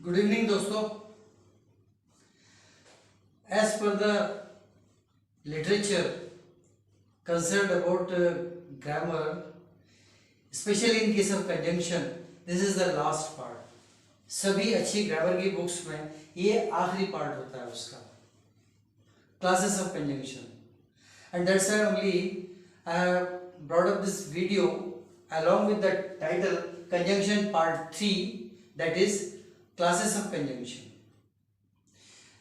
Good evening दोस्तों। As per the literature concerned about grammar, especially in case of conjunction, this is the last part. सभी अच्छी grammar की books में ये आखिरी पार्ट होता है उसका, classes of conjunction, and that's why only I have brought up this video along with the title conjunction part 3, that is classes of conjunction.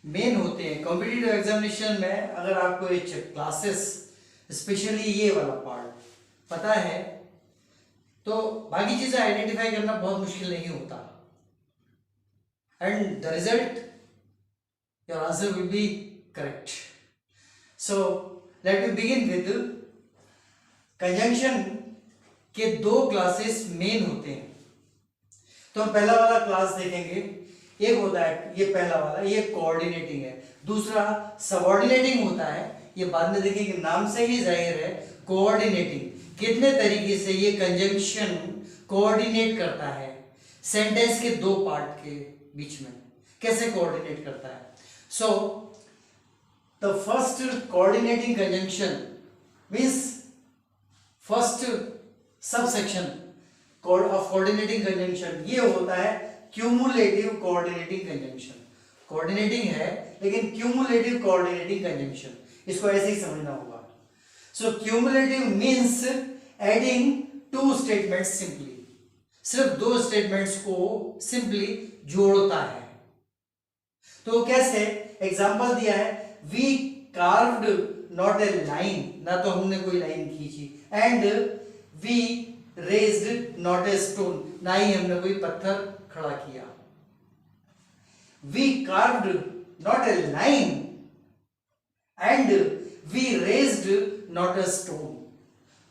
Main होते हैं कॉम्पिटिटिव एग्जामिनेशन में। अगर आपको ये क्लासेस स्पेशली ये वाला पार्ट पता है तो बाकी चीजें आइडेंटिफाई करना बहुत मुश्किल नहीं होता, and the result your answer will be correct. So let me begin with conjunction के दो क्लासेस मेन होते हैं। तो हम पहला वाला क्लास देखेंगे। एक होता है ये पहला वाला, ये कोऑर्डिनेटिंग है। दूसरा सबऑर्डिनेटिंग होता है, ये बाद में देखेंगे, नाम से ही जाहिर है। कोऑर्डिनेटिंग कितने तरीके से ये कंजंक्शन कोऑर्डिनेट करता है सेंटेंस के दो पार्ट के बीच में, कैसे कोऑर्डिनेट करता है। So the first coordinating conjunction means first subsection of coordinating conjunction ये होता है क्यूमुलेटिव कोऑर्डिनेटिंग कंजंक्शन। कोऑर्डिनेटिंग है लेकिन क्यूमुलेटिव कोऑर्डिनेटिंग कंजंक्शन, इसको ऐसे ही समझना होगा। So cumulative means adding two statements simply, सिर्फ दो स्टेटमेंट्स को सिंपली जोड़ता है। तो कैसे, एग्जांपल दिया है, we carved not a line, ना तो हमने कोई लाइन खींची, and we raised not a stone, ना ही हमने कोई पत्थर खड़ा किया। We carved not a line and we raised not a stone.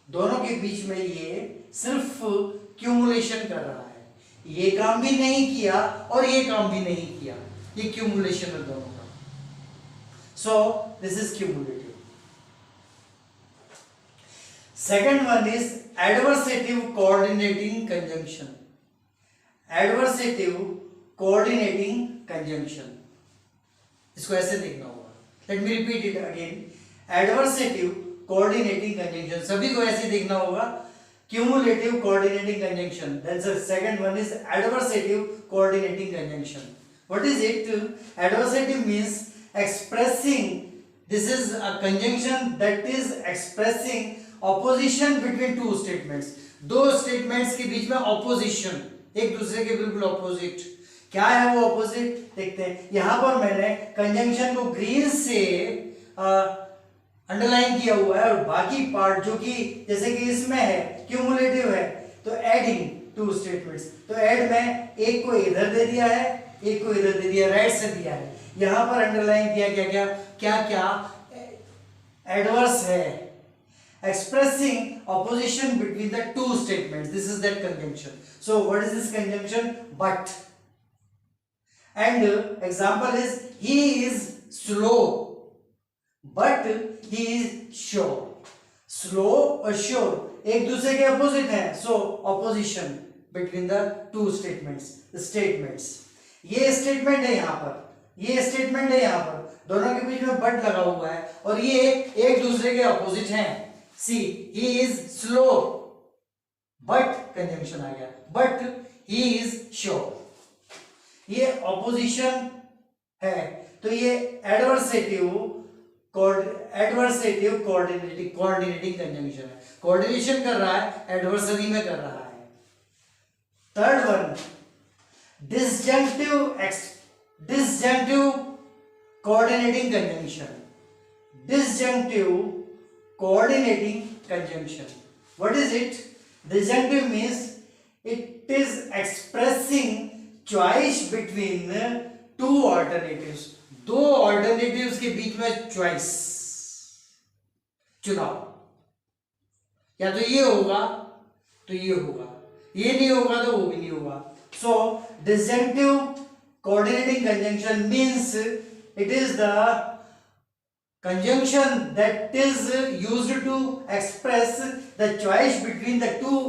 दोनों के बीच में ये सिर्फ क्यूमुलेशन कर रहा है, ये काम भी नहीं किया और ये काम भी नहीं किया, ये क्यूमुलेशन है दोनों का। So this is cumulative. Second one is adversative coordinating conjunction. Adversative coordinating conjunction, इसको ऐसे देखना होगा। Let me repeat it again, adversative coordinating conjunction, सभी को ऐसे देखना होगा। Cumulative coordinating conjunction, then the second one is adversative coordinating conjunction. What is it? Adversative means expressing, this is a conjunction that is expressing opposition between two statements. दो statements के बीच में opposition, एक दूसरे के बिल्कुल ऑपोजिट। क्या है वो ऑपोजिट, देखते हैं। यहां पर मैंने कंजंक्शन को ग्रीन से अंडरलाइन किया हुआ है, और बाकी पार्ट जो कि जैसे कि इसमें है क्यूमुलेटिव है, तो एडिंग टू स्टेटमेंट्स, तो ऐड में एक को इधर दे दिया है, एक को इधर दे दिया, राइट से दिया है। यहां पर अंडरलाइन किया क्या क्या क्या क्या एडवर्स है, expressing opposition between the two statements. This is that conjunction. So what is this conjunction? But. And example is, he is slow but he is sure. Slow और sure एक दूसरे के opposite हैं, so opposition between the two statements. The statements. ये statement है यहाँ पर, ये statement है यहाँ पर, दोनों के बीच में but लगा हुआ है, और ये एक दूसरे के opposite हैं। See, he is slow, but conjunction आ गया, but he is sure. ये opposition है, तो ये adversative coordinating conjunction है। coordination कर रहा है, adversary में कर रहा है। Third one, disjunctive coordinating conjunction. Disjunctive coordinating conjunction. What is it? Disjunctive means it is expressing choice between two alternatives. दो alternatives के बीच में choice, चुनाव, या तो ये होगा तो ये होगा, ये नहीं होगा तो वो भी नहीं होगा। So disjunctive coordinating conjunction means it is the conjunction that is used to express the choice between the two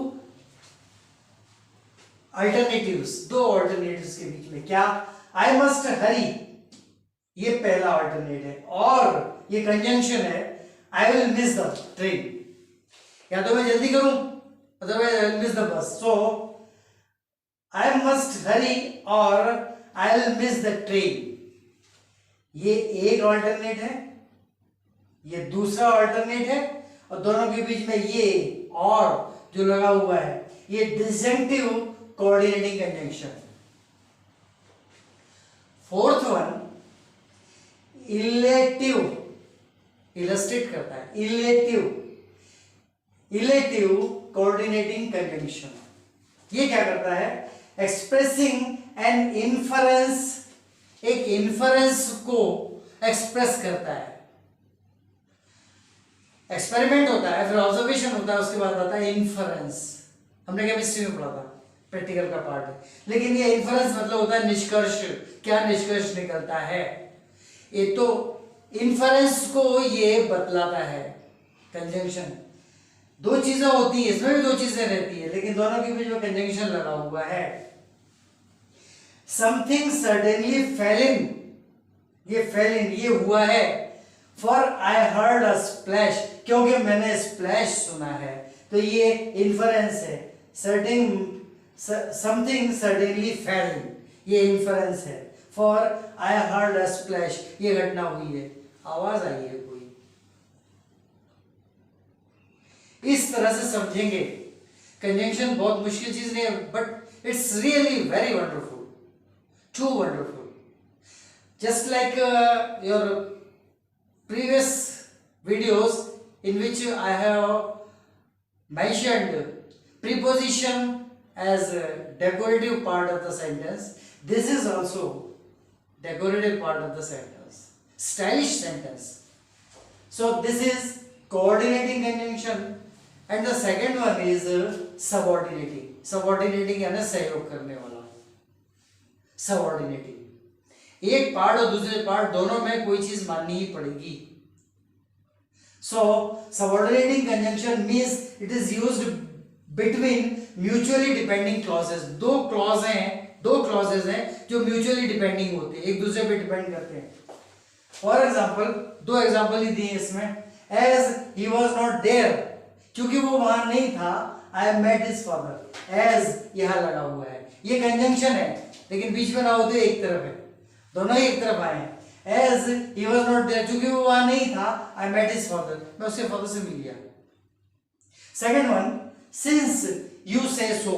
alternatives, दो अल्टरनेटिव्स के बीच में क्या आई मस्ट हरी, ये पहला ऑल्टरनेट है, और ये कंजंक्शन है I will miss the train, या तो मैं जल्दी करूं otherwise I will miss the bus. So I must hurry और I will miss the train, ये एक ऑल्टरनेट है, ये दूसरा ऑल्टरनेट है, और दोनों के बीच में ये और जो लगा हुआ है ये disjunctive coordinating conjunction. Fourth one illative, illustrate करता है, इलेटिव कोऑर्डिनेटिंग कंजंक्शन। ये क्या करता है, एक्सप्रेसिंग एन इन्फरेंस, एक इन्फरेंस को एक्सप्रेस करता है। एक्सपेरिमेंट होता है, फिर ऑब्जर्वेशन होता है, उसके बाद आता है इन्फरेंस। हमने केमिस्ट्री में पढ़ा था, प्रैक्टिकल का पार्ट है। लेकिन ये इन्फरेंस मतलब होता है निष्कर्ष, क्या निष्कर्ष निकलता है। ये तो इन्फरेंस को ये बतलाता है कंजंक्शन। दो चीजें होती है, इसमें भी दो चीजें रहती है, लेकिन दोनों के बीच में कंजंक्शन लगा हुआ है। समथिंग सडनली फेल इन, ये फेल इन ये हुआ है। For I heard a splash, क्योंकि मैंने स्प्लैश सुना है, तो ये इन्फरेंस है। समथिंग सडनली फेल इन, ये इन्फरेंस है। For I heard a splash, ये घटना हुई है, आवाज आई है कोई। इस तरह से समझेंगे। कंजंक्शन बहुत मुश्किल चीज नहीं है, but it's really very wonderful, too wonderful. Just like your previous videos in which I have mentioned preposition as a decorative part of the sentence, this is also decorative part of the sentence, stylish sentence. So this is coordinating conjunction, and the second one is subordinating. Subordinating यानी सहयोग करने वाला, subordinating। एक part और दूसरे part दोनों में कोई चीज माननी ही पड़ेगी। So subordinating conjunction means it is used between mutually depending clauses. दो क्लॉजेस हैं जो म्यूचुअली डिपेंडिंग होते हैं, एक दूसरे पे डिपेंड करते हैं। फॉर एग्जांपल, दो एग्जांपल ही दिए इसमें। As he was not there, क्योंकि वो वहां नहीं था, I met his father. As यहां लगा हुआ है, ये कंजंक्शन है, लेकिन बीच में ना होते एक तरफ है, दोनों ही एक तरफ आए हैं। As he was not there, क्योंकि वो वहां नहीं था, I met his father, मैं उसके फादर से मिल गया। Second one, since you say so,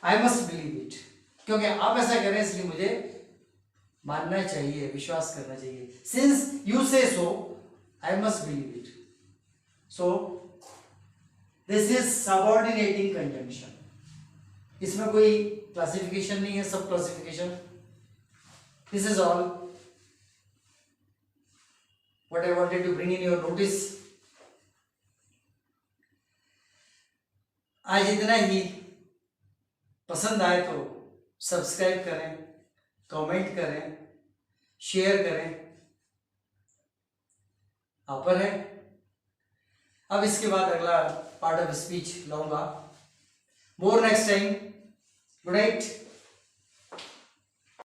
I must believe it, क्योंकि आप ऐसा करें इसलिए मुझे मानना चाहिए, विश्वास करना चाहिए। Since you say so, I must believe it. So this is subordinating conjunction. इसमें कोई क्लासिफिकेशन नहीं है, सब classification. This is all what I wanted to bring in your notice. आज इतना ही। पसंद आए तो सब्सक्राइब करें, कमेंट करें, शेयर करें, आप पर है। अब इसके बाद अगला पार्ट ऑफ स्पीच लाऊंगा। मोर नेक्स्ट टाइम। Good night.